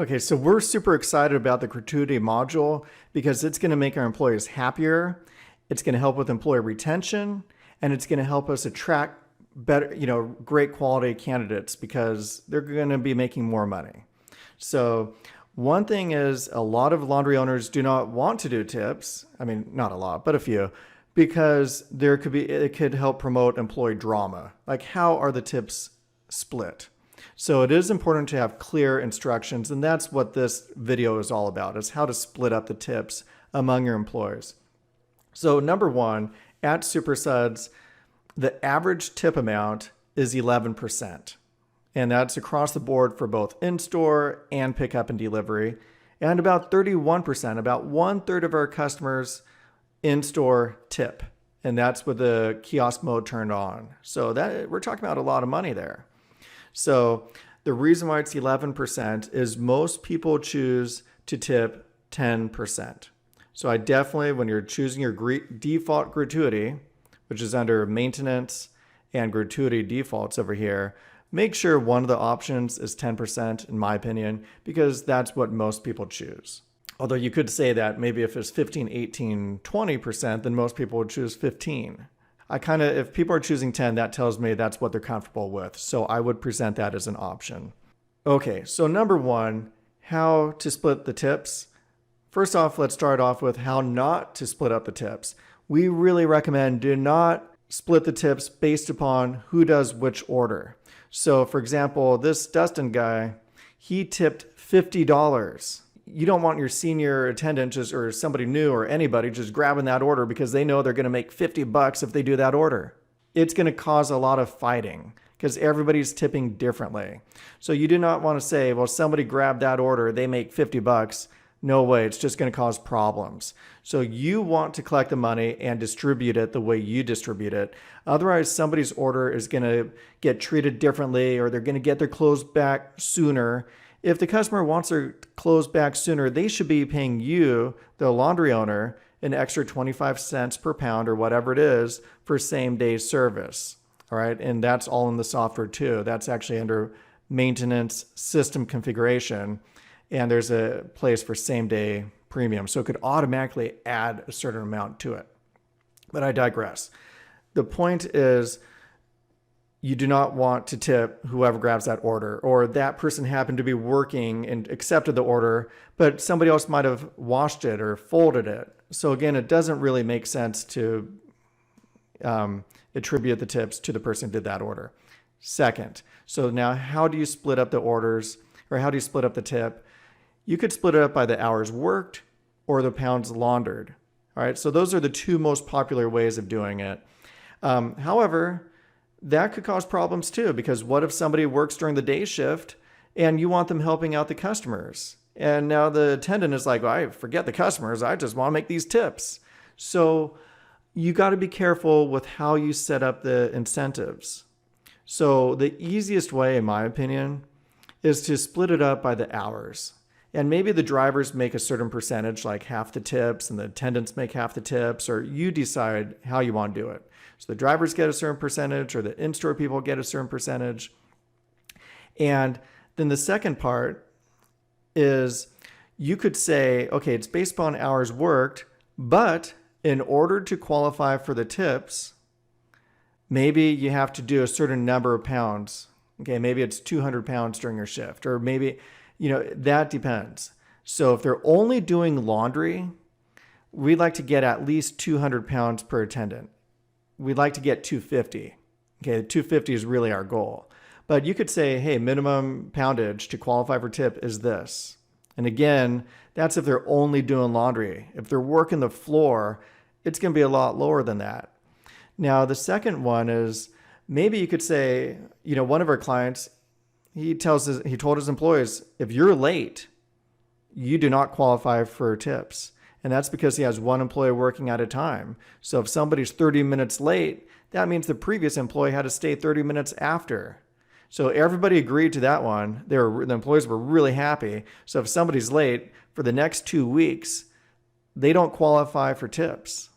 Okay, so we're super excited about the Gratuity module because it's going to make our employees happier. It's going to help with employee retention, and it's going to help us attract better, great quality candidates because they're going to be making more money. So one thing is a lot of laundry owners do not want to do tips. I mean, not a lot, but a few, because it could help promote employee drama. Like, how are the tips split? So it is important to have clear instructions, and that's what this video is all about, is how to split up the tips among your employees. So number one, at SuperSuds, the average tip amount is 11%. And that's across the board for both in-store and pickup and delivery. And about 31%, about 1/3 of our customers in-store tip. And that's with the kiosk mode turned on. So we're talking about a lot of money there. So the reason why it's 11% is most people choose to tip 10%. So I definitely, when you're choosing your default gratuity, which is under maintenance and gratuity defaults over here, make sure one of the options is 10%, in my opinion, because that's what most people choose. Although you could say that maybe if it's 15, 18, 20%, then most people would choose 15. If people are choosing 10, that tells me that's what they're comfortable with. So I would present that as an option. Okay, so number one, how to split the tips. First off, let's start off with how not to split up the tips. We really recommend do not split the tips based upon who does which order. So for example, this Dustin guy, he tipped $50. You don't want your senior attendant or somebody new or anybody just grabbing that order because they know they're going to make $50 if they do that order. It's going to cause a lot of fighting because everybody's tipping differently. So you do not want to say, well, somebody grabbed that order, they make $50. No way, it's just going to cause problems. So you want to collect the money and distribute it the way you distribute it. Otherwise, somebody's order is going to get treated differently, or they're going to get their clothes back sooner. If the customer wants their clothes back sooner, they should be paying you, the laundry owner, an extra 25 cents per pound or whatever it is for same day service. All right. And that's all in the software too. That's actually under maintenance system configuration. And there's a place for same day premium. So it could automatically add a certain amount to it. But I digress. The point is, you do not want to tip whoever grabs that order, or that person happened to be working and accepted the order, but somebody else might have washed it or folded it. So again, it doesn't really make sense to attribute the tips to the person who did that order. Second, so now how do you split up the orders, or how do you split up the tip? You could split it up by the hours worked or the pounds laundered. All right, so those are the two most popular ways of doing it. However, that could cause problems too, because what if somebody works during the day shift and you want them helping out the customers? And now the attendant is like, well, I forget the customers, I just want to make these tips. So you got to be careful with how you set up the incentives. So the easiest way, in my opinion, is to split it up by the hours. And maybe the drivers make a certain percentage, like half the tips, and the attendants make half the tips, or you decide how you want to do it. So the drivers get a certain percentage, or the in-store people get a certain percentage. And then the second part is you could say, okay, it's based upon hours worked, but in order to qualify for the tips, maybe you have to do a certain number of pounds. Okay, maybe it's 200 pounds during your shift, or maybe, that depends. So if they're only doing laundry, we'd like to get at least 200 pounds per attendant. We'd like to get 250. Okay, 250 is really our goal. But you could say, hey, minimum poundage to qualify for tip is this. And again, that's if they're only doing laundry. If they're working the floor, it's going to be a lot lower than that. Now, the second one is maybe you could say, one of our clients, he told his employees, if you're late, you do not qualify for tips. And that's because he has one employee working at a time. So if somebody's 30 minutes late, that means the previous employee had to stay 30 minutes after. So everybody agreed to that one. The employees were really happy. So if somebody's late for the next 2 weeks, they don't qualify for tips.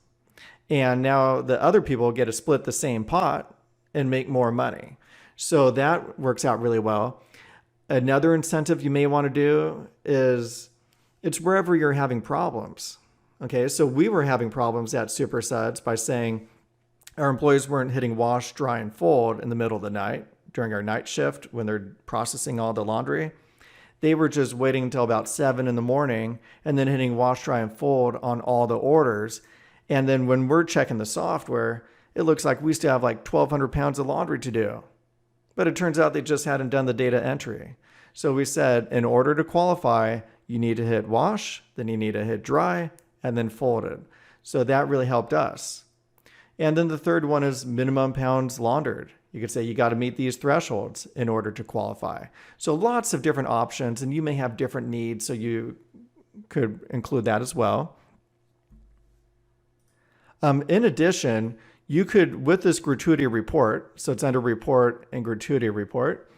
And now the other people get to split the same pot and make more money. So that works out really well. Another incentive you may want to do is it's wherever you're having problems. Okay, so we were having problems at Supersuds by saying our employees weren't hitting wash, dry, and fold in the middle of the night during our night shift when they're processing all the laundry. They were just waiting until about 7 in the morning and then hitting wash, dry, and fold on all the orders. And then when we're checking the software, it looks like we still have like 1,200 pounds of laundry to do. But it turns out they just hadn't done the data entry. So we said, in order to qualify, you need to hit wash, then you need to hit dry, and then fold it. So that really helped us. And then the third one is minimum pounds laundered. You could say you got to meet these thresholds in order to qualify. So lots of different options, and you may have different needs, so you could include that as well. In addition, you could, with this gratuity report, so it's under report and gratuity report,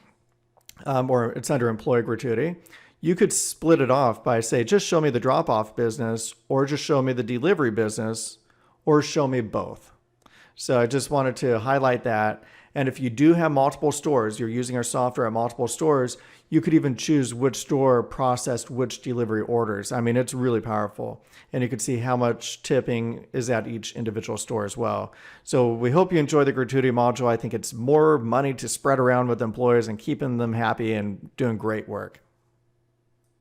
or it's under employee gratuity, you could split it off by say, just show me the drop-off business, or just show me the delivery business, or show me both. So I just wanted to highlight that. And if you do have multiple stores, you're using our software at multiple stores, you could even choose which store processed which delivery orders. I mean, it's really powerful. And you can see how much tipping is at each individual store as well. So we hope you enjoy the gratuity module. I think it's more money to spread around with employees and keeping them happy and doing great work.